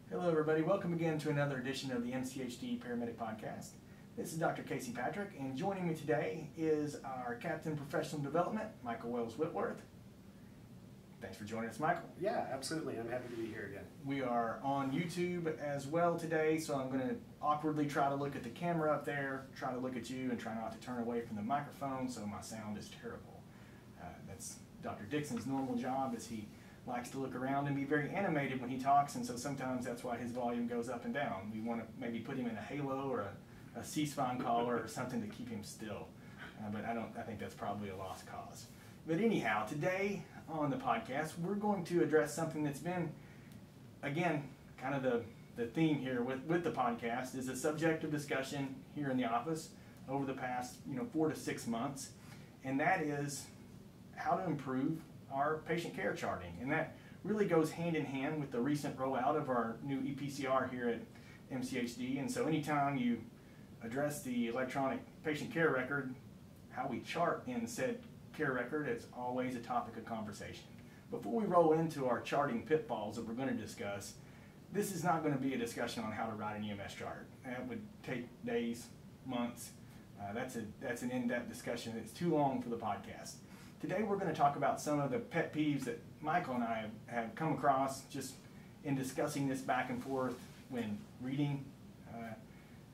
Hello everybody, welcome again to another edition of the MCHD Paramedic Podcast. This is Dr. Casey Patrick, and joining me today is our Captain Professional Development, Michael Wells Whitworth. Thanks for joining us, Michael. Yeah, absolutely. I'm happy to be here again. We are on YouTube as well today, so I'm going to awkwardly try to look at the camera up there, try to look at you, and try not to turn away from the microphone so my sound is terrible. That's Dr. Dixon's normal job, is he likes to look around and be very animated when he talks, and so sometimes that's why his volume goes up and down. We want to maybe put him in a halo or a C-spine collar or something to keep him still, but I think that's probably a lost cause. But anyhow, today on the podcast, we're going to address something that's been, again, kind of the theme here with the podcast, is a subject of discussion here in the office over the past 4 to 6 months, and that is how to improve our patient care charting. And that really goes hand in hand with the recent rollout of our new ePCR here at MCHD. And so anytime you address the electronic patient care record, how we chart in said care record, it's always a topic of conversation. Before we roll into our charting pitfalls that we're going to discuss, this is not going to be a discussion on how to write an EMS chart. That would take days, months. That's an in-depth discussion. It's too long for the podcast. Today we're going to talk about some of the pet peeves that Michael and I have come across just in discussing this back and forth when reading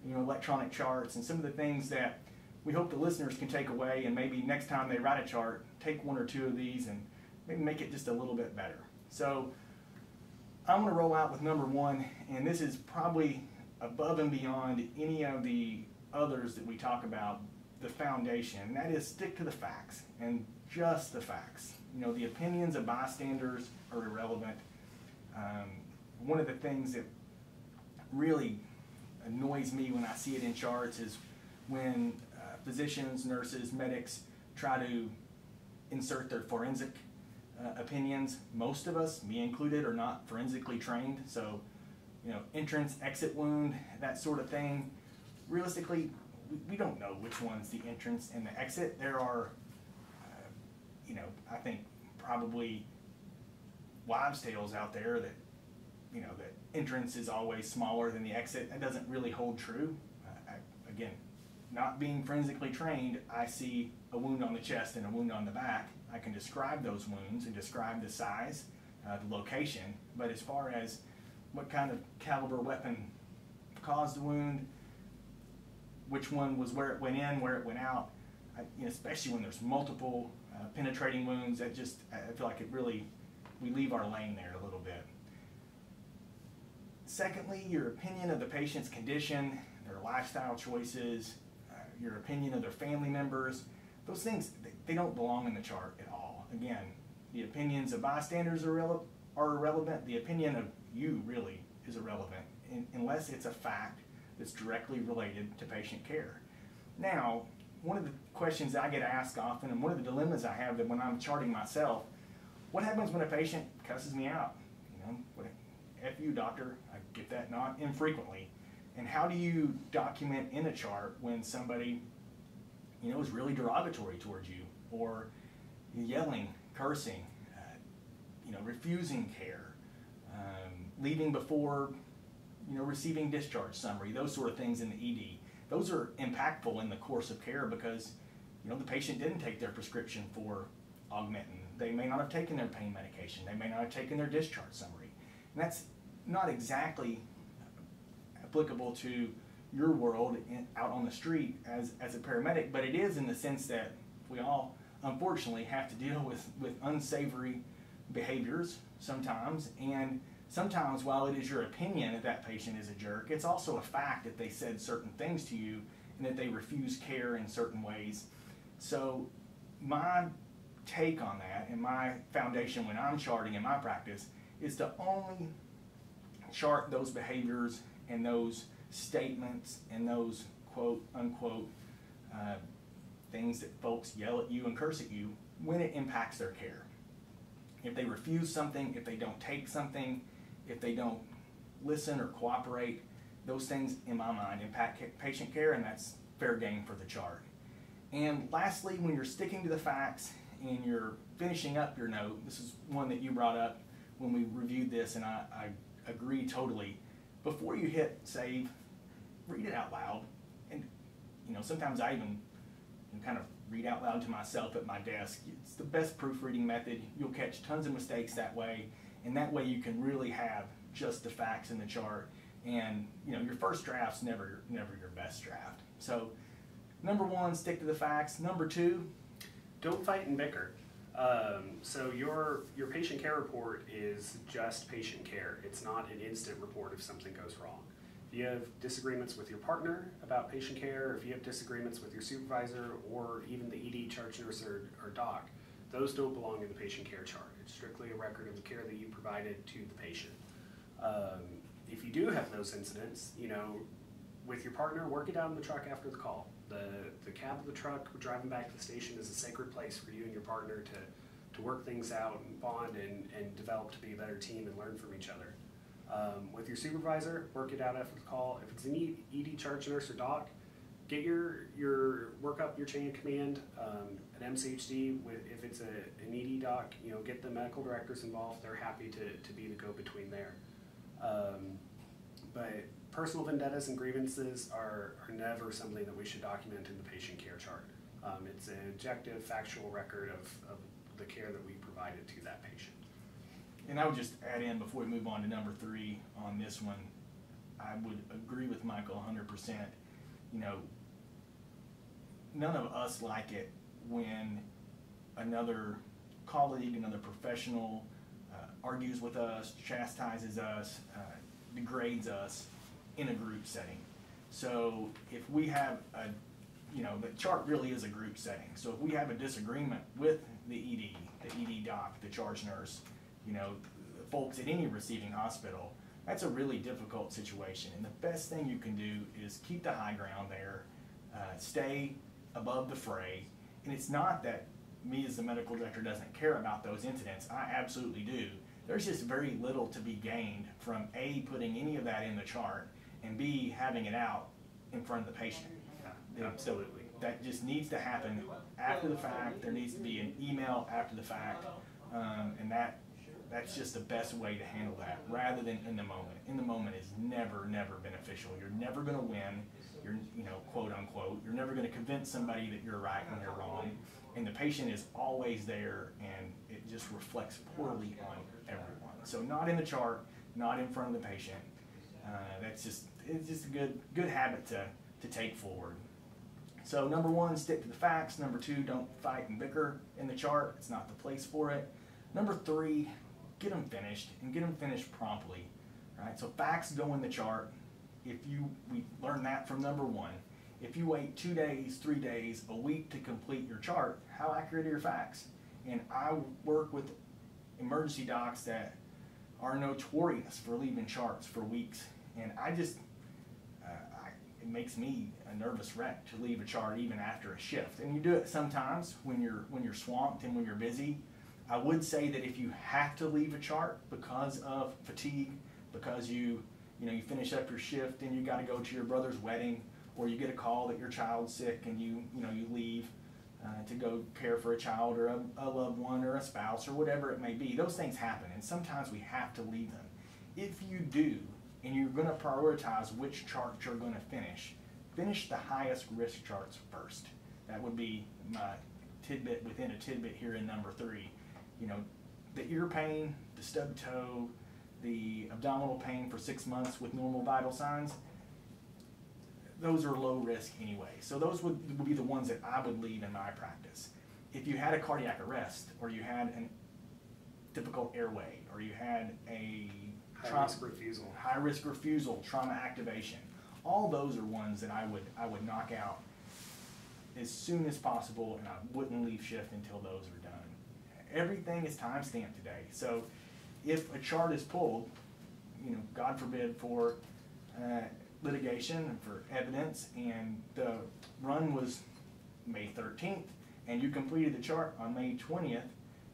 electronic charts, and some of the things that we hope the listeners can take away, and maybe next time they write a chart, take 1 or 2 of these and maybe make it just a little bit better. So I'm going to roll out with number 1, and this is probably above and beyond any of the others that we talk about, the foundation, and that is stick to the facts and just the facts. The opinions of bystanders are irrelevant. One of the things that really annoys me when I see it in charts is when physicians, nurses, medics try to insert their forensic opinions. Most of us, me included, are not forensically trained, so entrance, exit wound, that sort of thing. Realistically, we don't know which one's the entrance and the exit. There are, I think probably wives' tales out there that, that entrance is always smaller than the exit. That doesn't really hold true. Again, not being forensically trained, I see a wound on the chest and a wound on the back. I can describe those wounds and describe the size, the location, but as far as what kind of caliber weapon caused the wound, which one was where it went in, where it went out, especially when there's multiple penetrating wounds, I feel like we leave our lane there a little bit. Secondly, your opinion of the patient's condition, their lifestyle choices, your opinion of their family members, those things, they don't belong in the chart at all. Again, the opinions of bystanders are irrelevant. The opinion of you really is irrelevant unless it's a fact that's directly related to patient care. Now, one of the questions I get asked often, and one of the dilemmas I have that when I'm charting myself, what happens when a patient cusses me out? F you, doctor, I get that not infrequently. And how do you document in a chart when somebody, is really derogatory towards you, or yelling, cursing, refusing care, leaving before receiving discharge summary, those sort of things in the ED. Those are impactful in the course of care because, the patient didn't take their prescription for Augmentin. They may not have taken their pain medication. They may not have taken their discharge summary. And that's not exactly applicable to your world out on the street as a paramedic, but it is in the sense that we all, unfortunately, have to deal with unsavory behaviors sometimes, and sometimes, while it is your opinion that that patient is a jerk, it's also a fact that they said certain things to you and that they refuse care in certain ways. So my take on that and my foundation when I'm charting in my practice is to only chart those behaviors and those statements and those quote unquote things that folks yell at you and curse at you when it impacts their care. If they refuse something, if they don't take something, if they don't listen or cooperate, those things in my mind impact patient care, and that's fair game for the chart. And lastly, when you're sticking to the facts and you're finishing up your note, this is one that you brought up when we reviewed this, and I agree totally. Before you hit save, read it out loud. And, sometimes I even kind of read out loud to myself at my desk. It's the best proofreading method. You'll catch tons of mistakes that way. And that way you can really have just the facts in the chart. And, your first draft's never your best draft. So, number one, stick to the facts. Number two, don't fight and bicker. So your patient care report is just patient care. It's not an instant report if something goes wrong. If you have disagreements with your partner about patient care, if you have disagreements with your supervisor or even the ED charge nurse or doc, those don't belong in the patient care chart. It's strictly a record of the care that you provided to the patient. If you do have those incidents, with your partner, work it out in the truck after the call. The cab of the truck driving back to the station is a sacred place for you and your partner to work things out and bond and develop to be a better team and learn from each other. With your supervisor, work it out after the call. If it's an ED charge nurse or doc, get your work up your chain of command. At MCHD, if it's an ED doc, get the medical directors involved. They're happy to be the go-between there. But personal vendettas and grievances are never something that we should document in the patient care chart. It's an objective, factual record of the care that we provided to that patient. And I would just add in before we move on to number three on this one, I would agree with Michael 100%. None of us like it when another colleague, another professional argues with us, chastises us, degrades us in a group setting. So if we have the chart really is a group setting. So if we have a disagreement with the ED doc, the charge nurse, folks at any receiving hospital, that's a really difficult situation. And the best thing you can do is keep the high ground there, stay above the fray. And it's not that me as the medical director doesn't care about those incidents. I absolutely do. There's just very little to be gained from A, putting any of that in the chart, and B, having it out in front of the patient. Yeah, absolutely. So that just needs to happen after the fact. There needs to be an email after the fact, and that's just the best way to handle that, rather than in the moment. In the moment is never beneficial. You're never going to win. You're, quote unquote, you're never going to convince somebody that you're right when they're wrong. And the patient is always there, and it just reflects poorly on everyone. So not in the chart, not in front of the patient. It's just a good habit to take forward. So number one, stick to the facts. Number two, don't fight and bicker in the chart. It's not the place for it. Number three, get them finished, and get them finished promptly. Right? So facts go in the chart. We learned that from number one. If you wait 2 days, 3 days, a week to complete your chart, how accurate are your facts? And I work with emergency docs that are notorious for leaving charts for weeks. And it makes me a nervous wreck to leave a chart even after a shift. And you do it sometimes when you're swamped and when you're busy. I would say that if you have to leave a chart because of fatigue, because you finish up your shift and you got to go to your brother's wedding, or you get a call that your child's sick and you leave to go care for a child or a loved one or a spouse or whatever it may be. Those things happen, and sometimes we have to leave them. If you do, and you're going to prioritize which chart you're going to finish the highest risk charts first. That would be my tidbit within a tidbit here in number three. The ear pain, the stub toe, the abdominal pain for 6 months with normal vital signs, those are low risk anyway. So those would be the ones that I would leave in my practice. If you had a cardiac arrest, or you had a difficult airway, or you had a high risk refusal, trauma activation, all those are ones that I would knock out as soon as possible, and I wouldn't leave shift until those are done. Everything is time stamped today. So if a chart is pulled, God forbid, for litigation and for evidence, and the run was May 13th, and you completed the chart on May 20th,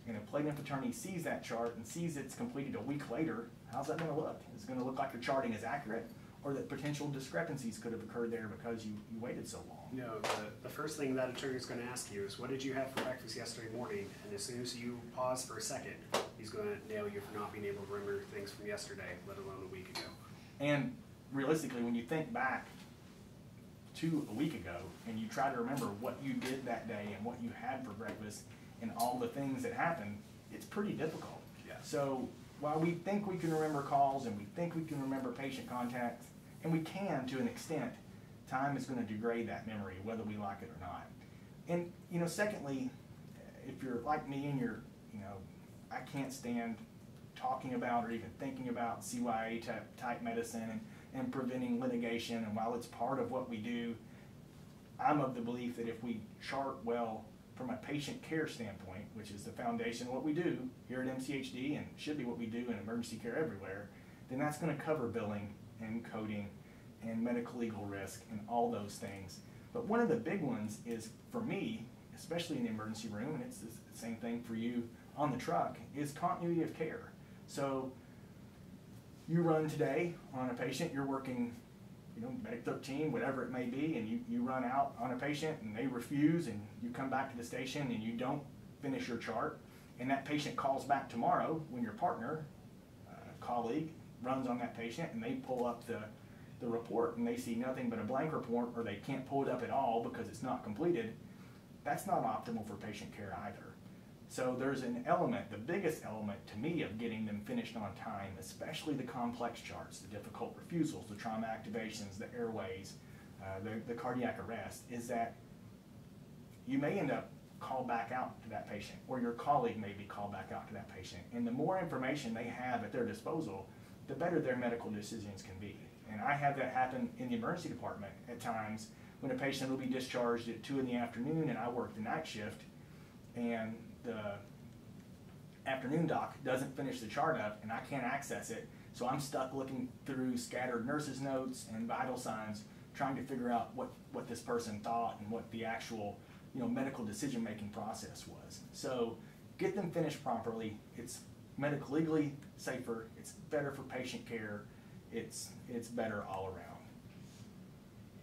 and a plaintiff attorney sees that chart and sees it's completed a week later, how's that going to look? Is it going to look like your charting is accurate, or that potential discrepancies could have occurred there because you waited so long? No, the first thing that attorney is going to ask you is, what did you have for breakfast yesterday morning? And as soon as you pause for a second, He's going to nail you for not being able to remember things from yesterday, let alone a week ago. And realistically, when you think back to a week ago and you try to remember what you did that day and what you had for breakfast and all the things that happened, it's pretty difficult. Yeah. So while we think we can remember calls and we think we can remember patient contacts, and we can to an extent, time is going to degrade that memory whether we like it or not. And secondly, if you're like me and I can't stand talking about or even thinking about CYA type medicine and preventing litigation, and while it's part of what we do, I'm of the belief that if we chart well from a patient care standpoint, which is the foundation of what we do here at MCHD and should be what we do in emergency care everywhere, then that's going to cover billing and coding and medical legal risk and all those things. But one of the big ones is, for me, especially in the emergency room, and it's the same thing for you on the truck, is continuity of care. So you run today on a patient, you're working, Medic 13, whatever it may be, and you run out on a patient and they refuse, and you come back to the station and you don't finish your chart, and that patient calls back tomorrow when your partner, colleague, runs on that patient and they pull up the report and they see nothing but a blank report, or they can't pull it up at all because it's not completed. That's not optimal for patient care either. So there's an element, the biggest element to me, of getting them finished on time, especially the complex charts, the difficult refusals, the trauma activations, the airways, the cardiac arrest, is that you may end up called back out to that patient, or your colleague may be called back out to that patient. And the more information they have at their disposal, the better their medical decisions can be. And I have that happen in the emergency department at times when a patient will be discharged at 2 in the afternoon and I work the night shift, and the afternoon doc doesn't finish the chart up and I can't access it, so I'm stuck looking through scattered nurses' notes and vital signs trying to figure out what this person thought and what the actual medical decision-making process was. So get them finished properly. It's medical legally safer, it's better for patient care, it's better all around.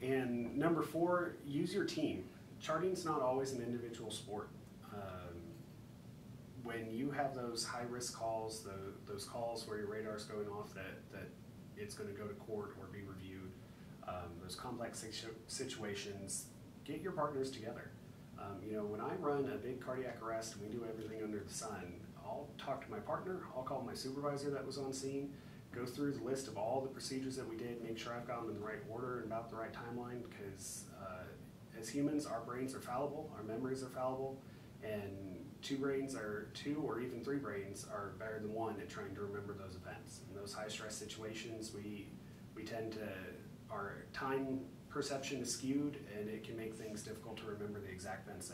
And number 4, use your team. Charting's not always an individual sport. When you have those high-risk calls, those calls where your radar's going off that it's going to go to court or be reviewed, those complex situations, get your partners together. When I run a big cardiac arrest and we do everything under the sun, I'll talk to my partner, I'll call my supervisor that was on scene, go through the list of all the procedures that we did, make sure I've got them in the right order and about the right timeline, because as humans, our brains are fallible, our memories are fallible, and 2 or even 3 brains are better than 1 at trying to remember those events. In those high stress situations, we tend to, our time perception is skewed, and it can make things difficult to remember the exact events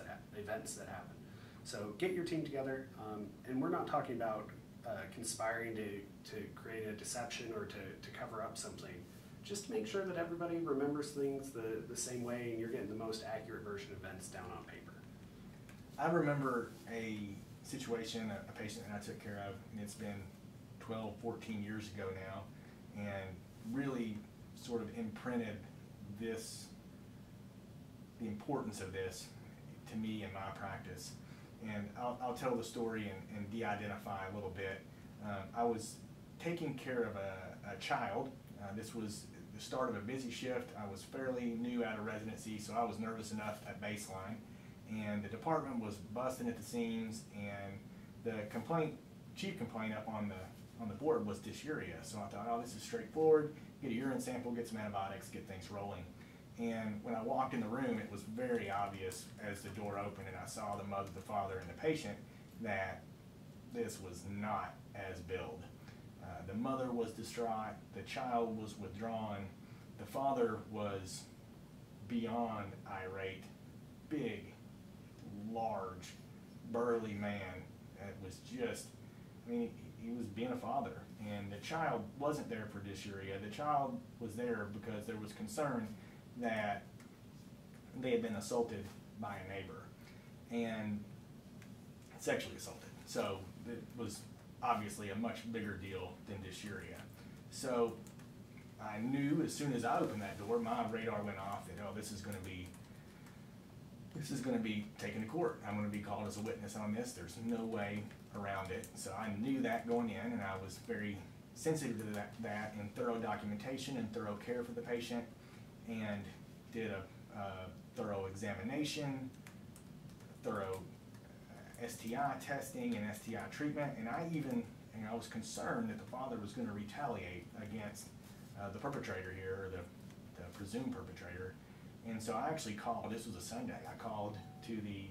that happen. So get your team together, and we're not talking about conspiring to create a deception or to cover up something. Just make sure that everybody remembers things the same way and you're getting the most accurate version of events down on paper. I remember a situation, a patient that I took care of, and it's been 12, 14 years ago now, and really sort of imprinted the importance of this to me in my practice. And I'll tell the story and de-identify a little bit. I was taking care of a child. This was the start of a busy shift. I was fairly new out of residency, so I was nervous enough at baseline. And the department was busting at the seams, and the chief complaint up on the board was dysuria. So I thought, oh, this is straightforward. Get a urine sample, get some antibiotics, get things rolling. And when I walked in the room, it was very obvious as the door opened and I saw the mother, the father, and the patient that this was not as billed. The mother was distraught, the child was withdrawn, the father was beyond irate, big, large, burly man. It was just, he was being a father. And the child wasn't there for dysuria. The child was there because there was concern that they had been assaulted by a neighbor and sexually assaulted. So it was obviously a much bigger deal than dysuria. So I knew as soon as I opened that door, my radar went off that, oh, this is going to be taken to court. I'm going to be called as a witness on this. There's no way around it. So I knew that going in, and I was very sensitive to that and thorough documentation and thorough care for the patient, and did a thorough examination, thorough STI testing and STI treatment, and I was concerned that the father was going to retaliate against the perpetrator here, or the presumed perpetrator. And so I actually called, this was a Sunday, I called to the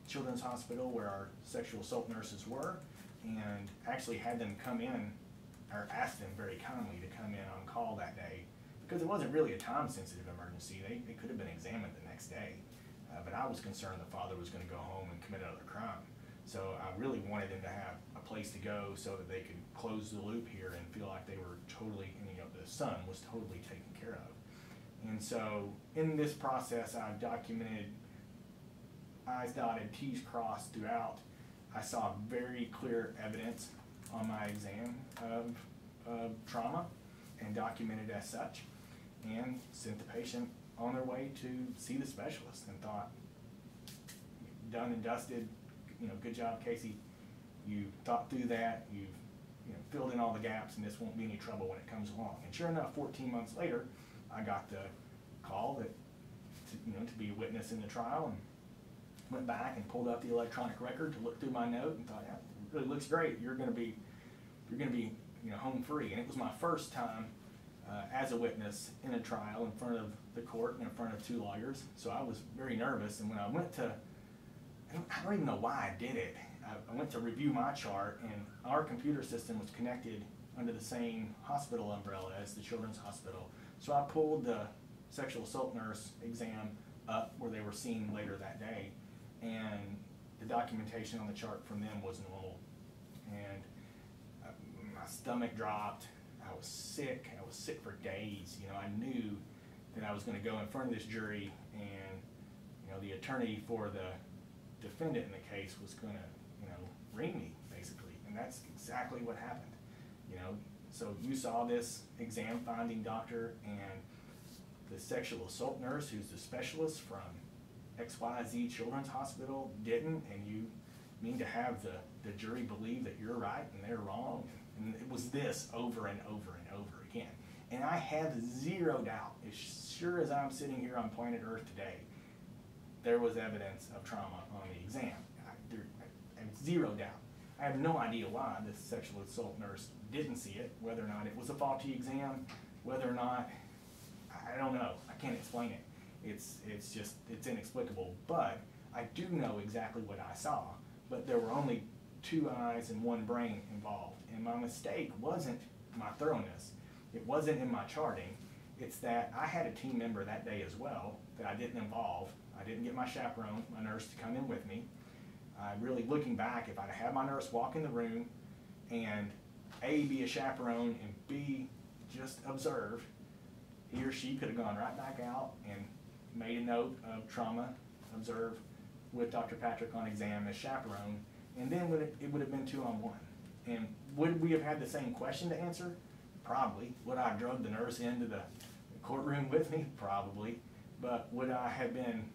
children's hospital where our sexual assault nurses were, and actually had them come in, or asked them very kindly to come in on call that day, because it wasn't really a time-sensitive emergency. They could have been examined the next day, but I was concerned the father was going to go home and commit another crime. So I really wanted them to have a place to go so that they could close the loop here and feel like they were totally, the son was totally taken care of. And so in this process, I documented I's dotted, T's crossed throughout. I saw very clear evidence on my exam of trauma and documented as such, and sent the patient on their way to see the specialist, and thought, done and dusted, good job, Casey. You thought through that, you've filled in all the gaps, and this won't be any trouble when it comes along. And sure enough, 14 months later, I got the call that to be a witness in the trial, and went back and pulled up the electronic record to look through my note, and thought, yeah, it really looks great. You're going to be home free. And it was my first time as a witness in a trial in front of the court and in front of two lawyers. So I was very nervous. And when I went to, I don't even know why I did it. I went to review my chart, and our computer system was connected under the same hospital umbrella as the children's hospital. So I pulled the sexual assault nurse exam up where they were seen later that day, and the documentation on the chart from them was normal. And my stomach dropped. I was sick. I was sick for days. I knew that I was going to go in front of this jury, and the attorney for the defendant in the case was going to ring me, basically. And that's exactly what happened. So you saw this exam finding doctor and the sexual assault nurse, who's the specialist from XYZ Children's Hospital, didn't, and you mean to have the jury believe that you're right and they're wrong? And it was this over and over and over again. And I have zero doubt, as sure as I'm sitting here on planet Earth today, there was evidence of trauma on the exam. I have zero doubt. I have no idea why this sexual assault nurse didn't see it, whether or not it was a faulty exam, whether or not, I don't know. I can't explain it. It's inexplicable. But I do know exactly what I saw. But there were only 2 eyes and 1 brain involved. And my mistake wasn't my thoroughness. It wasn't in my charting. It's that I had a team member that day as well that I didn't involve. I didn't get my chaperone, my nurse, to come in with me. Really looking back, if I'd had my nurse walk in the room and A, be a chaperone, and B, just observe, he or she could have gone right back out and made a note of trauma, observe with Dr. Patrick on exam as chaperone, and then it would have been 2-on-1. And would we have had the same question to answer? Probably. Would I have drugged the nurse into the courtroom with me? Probably. But would I have been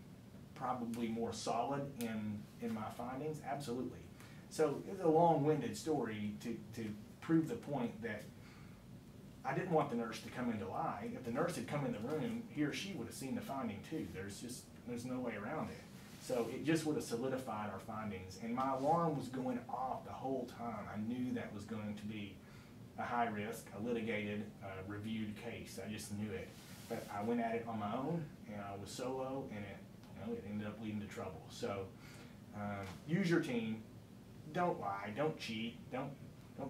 probably more solid in my findings? Absolutely. So it's a long-winded story to prove the point that I didn't want the nurse to come in to lie. If the nurse had come in the room, he or she would have seen the finding too. There's no way around it. So it just would have solidified our findings. And my alarm was going off the whole time. I knew that was going to be a high risk, a litigated, reviewed case. I just knew it. But I went at it on my own, and I was solo, and it ended up leading to trouble. So use your team. Don't lie. Don't cheat. Don't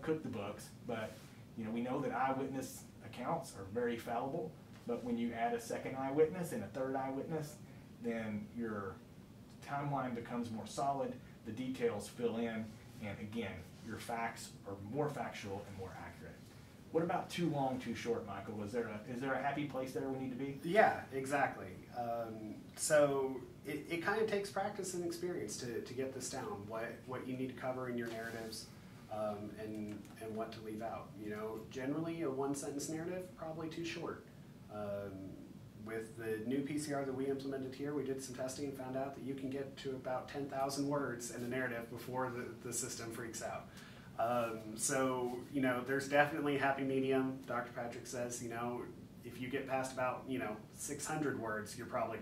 cook the books. But we know that eyewitness accounts are very fallible. But when you add a second eyewitness and a third eyewitness, then your timeline becomes more solid. The details fill in, and again, your facts are more factual and more accurate. What about too long, too short, Michael? Is there a happy place there we need to be? Yeah, exactly. So it kind of takes practice and experience to get this down, what you need to cover in your narratives, and what to leave out. Generally a 1-sentence narrative, probably too short. with the new PCR that we implemented here, we did some testing and found out that you can get to about 10,000 words in the narrative before the system freaks out. So, you know, there's definitely a happy medium. Dr. Patrick says, you know, if you get past about, you know, 600 words, you're probably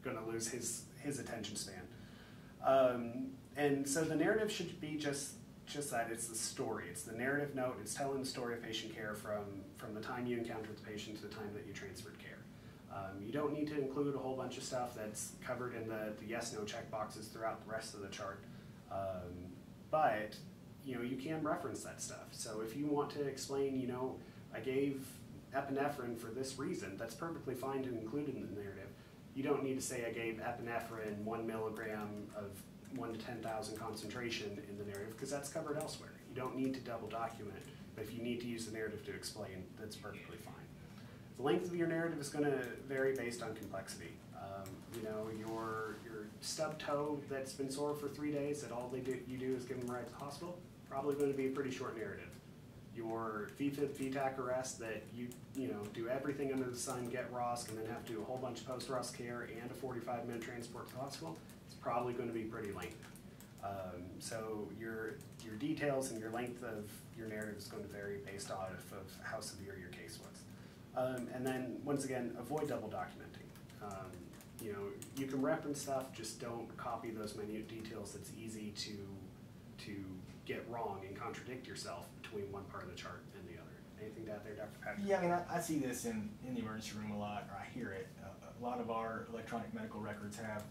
going to lose his attention span. And so the narrative should be just that. It's the story. It's the narrative note. It's telling the story of patient care from the time you encountered the patient to the time that you transferred care. You don't need to include a whole bunch of stuff that's covered in the yes/no checkboxes throughout the rest of the chart. But, you know, you can reference that stuff. So if you want to explain, you know, I gave epinephrine for this reason, that's perfectly fine to include in the narrative. You don't need to say I gave epinephrine 1 milligram of 1 to 10,000 concentration in the narrative, because that's covered elsewhere. You don't need to double document, but if you need to use the narrative to explain, that's perfectly fine. The length of your narrative is going to vary based on complexity. You know, your stub toe that's been sore for 3 days, that all you do is give them a ride to the hospital, probably going to be a pretty short narrative. Your VFib VTAC arrest that you know, do everything under the sun, get ROSC, and then have to do a whole bunch of post-ROSC care and a 45-minute transport to the hospital, it's probably going to be pretty lengthy. So your details and your length of your narrative is going to vary based off of how severe your case was. And then, once again, avoid double documenting. You know, you can reference stuff, just don't copy those minute details that's easy to get wrong and contradict yourself between one part of the chart and the other. Anything to add there, Dr. Patrick? Yeah, I mean, I see this in the emergency room a lot, or I hear it. A lot of our electronic medical records have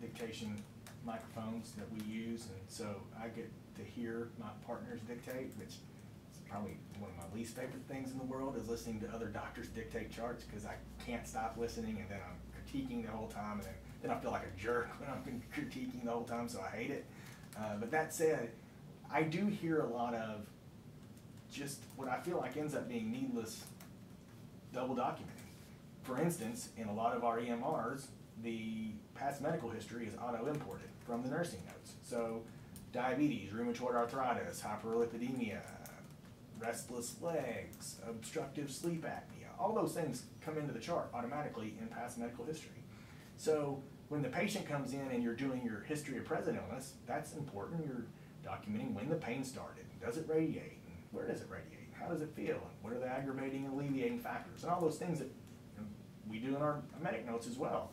dictation microphones that we use, and so I get to hear my partners dictate, which is probably one of my least favorite things in the world, is listening to other doctors dictate charts, because I can't stop listening, and then I'm critiquing the whole time, and then I feel like a jerk when I've been critiquing the whole time, so I hate it. But that said, I do hear a lot of just what I feel like ends up being needless double documenting. For instance, in a lot of our EMRs, the past medical history is auto-imported from the nursing notes. So diabetes, rheumatoid arthritis, hyperlipidemia, restless legs, obstructive sleep apnea, all those things come into the chart automatically in past medical history. So when the patient comes in and you're doing your history of present illness, that's important. You're documenting when the pain started. Does it radiate? And where does it radiate? How does it feel? And what are the aggravating and alleviating factors? And all those things that we do in our medic notes as well.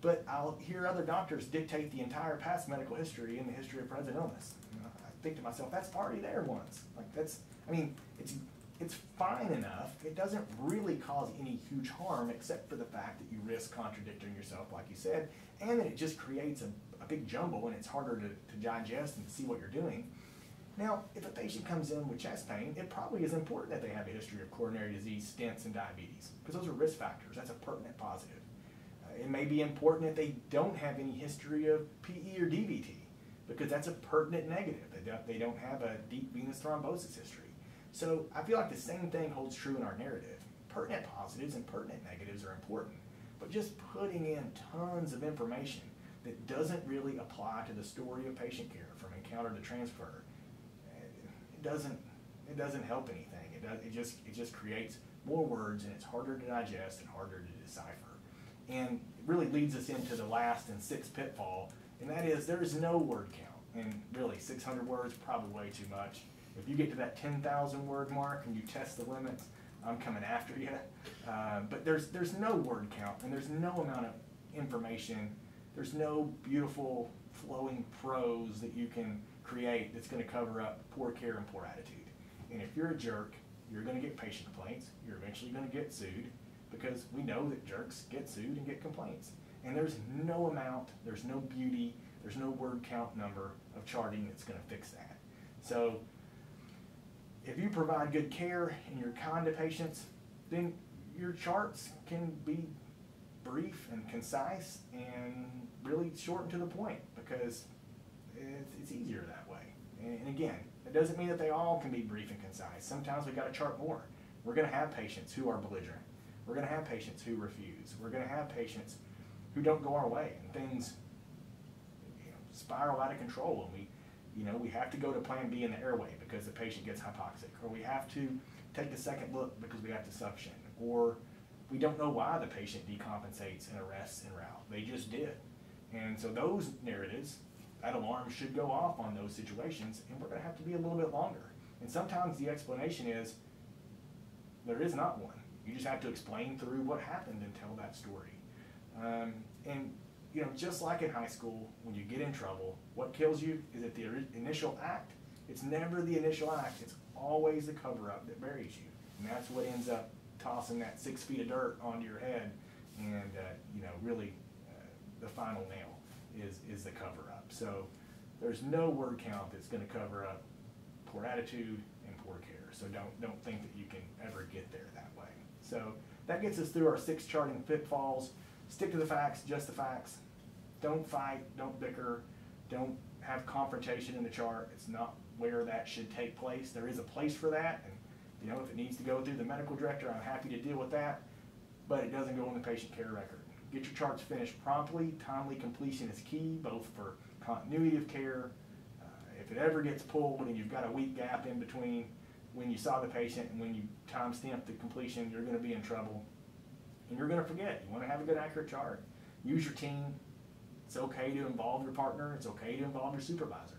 But I'll hear other doctors dictate the entire past medical history in the history of present illness. And I think to myself, that's already there once. Like that's, I mean, it's fine enough. It doesn't really cause any huge harm except for the fact that you risk contradicting yourself, like you said, and that it just creates a big jumble and it's harder to digest and to see what you're doing. Now, if a patient comes in with chest pain, it probably is important that they have a history of coronary disease, stents, and diabetes, because those are risk factors. That's a pertinent positive. It may be important that they don't have any history of PE or DVT, because that's a pertinent negative. They don't have a deep venous thrombosis history. So I feel like the same thing holds true in our narrative. Pertinent positives and pertinent negatives are important, but just putting in tons of information that doesn't really apply to the story of patient care from encounter to transfer, it doesn't help anything. It just creates more words, and it's harder to digest and harder to decipher. And it really leads us into the last and sixth pitfall, and that is there is no word count. And really, 600 words, probably way too much. If you get to that 10,000 word mark and you test the limits, I'm coming after you. But there's no word count, and there's no amount of information. There's no beautiful flowing prose that you can create that's going to cover up poor care and poor attitude. And if you're a jerk, you're going to get patient complaints. You're eventually going to get sued, because we know that jerks get sued and get complaints. And there's no amount, there's no beauty, there's no word count number of charting that's going to fix that. So if you provide good care and you're kind to patients, then your charts can be brief and concise and really short and to the point, because it's easier that way. And again, it doesn't mean that they all can be brief and concise. Sometimes we've got to chart more. We're going to have patients who are belligerent. We're going to have patients who refuse. We're going to have patients who don't go our way, and things spiral out of control, and we have to go to plan B in the airway because the patient gets hypoxic, or we have to take a second look because we have to suction, or We don't know why the patient decompensates and arrests en route. They just did. And so those narratives, that alarm should go off on those situations, and we're going to have to be a little bit longer. And sometimes the explanation is there is not one. You just have to explain through what happened and tell that story. And just like in high school, when you get in trouble, what kills you is at the initial act. It's never the initial act. It's always the cover-up that buries you. And that's what ends up tossing that 6 feet of dirt onto your head. And, really the final nail is the cover-up. So there's no word count that's going to cover up poor attitude and poor care. So don't think that you can ever get there that way. So that gets us through our 6 charting pitfalls. Stick to the facts, just the facts. Don't fight, don't bicker, don't have confrontation in the chart. It's not where that should take place. There is a place for that, and if it needs to go through the medical director, I'm happy to deal with that, but it doesn't go in the patient care record. Get your charts finished promptly. Timely completion is key, both for continuity of care. If it ever gets pulled and you've got a week gap in between when you saw the patient and when you timestamp the completion, you're going to be in trouble. And you're going to forget. You want to have a good, accurate chart. Use your team. It's okay to involve your partner. It's okay to involve your supervisor.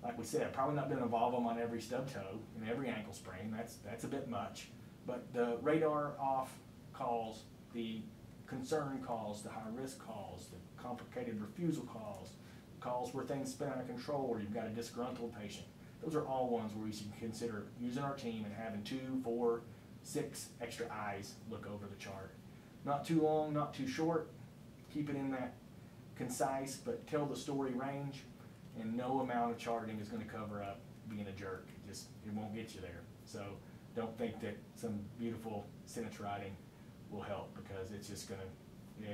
Like we said, probably not going to involve them on every stub toe and every ankle sprain. That's a bit much. But the radar off calls, the concern calls, the high risk calls, the complicated refusal calls where things spin out of control, or you've got a disgruntled patient. Those are all ones where we should consider using our team and having 2, 4, 6 extra eyes look over the chart. Not too long, not too short. Keep it in that concise but tell the story range, and no amount of charting is going to cover up being a jerk. It won't get you there. So don't think that some beautiful sentence writing will help, because it's just going to,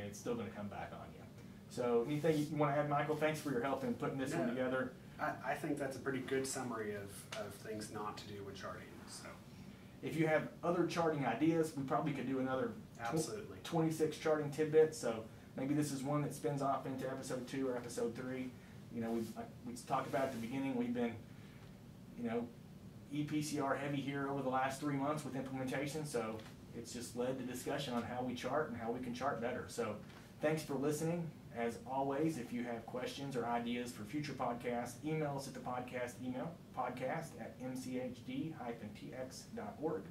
it's still going to come back on you. So anything you want to add, Michael? Thanks for your help in putting this one together. I think that's a pretty good summary of things not to do when charting. So if you have other charting ideas, we probably could do another 26 charting tidbits. So maybe this is one that spins off into episode 2 or episode 3. We talked about at the beginning, we've been, ePCR heavy here over the last 3 months with implementation. So it's just led to discussion on how we chart and how we can chart better. So thanks for listening. As always, if you have questions or ideas for future podcasts, email us at the podcast email, podcast@mchd-tx.org.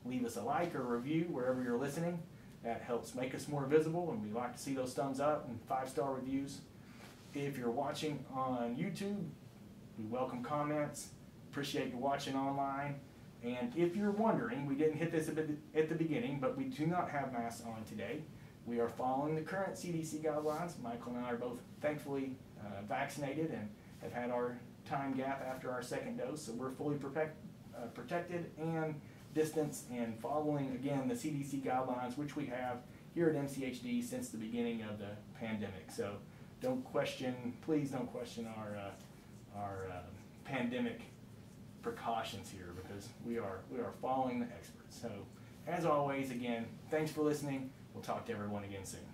Leave us a like or review wherever you're listening. That helps make us more visible, and we like to see those thumbs up and 5-star reviews. If you're watching on YouTube, we welcome comments. Appreciate you watching online. And if you're wondering, we didn't hit this a bit at the beginning, but we do not have masks on today. We are following the current CDC guidelines. Michael and I are both thankfully vaccinated and have had our time gap after our 2nd dose, so we're fully protected and distanced and following, again, the CDC guidelines, which we have here at MCHD since the beginning of the pandemic. So please don't question our pandemic precautions here, because we are following the experts. So as always, again, thanks for listening. We'll talk to everyone again soon.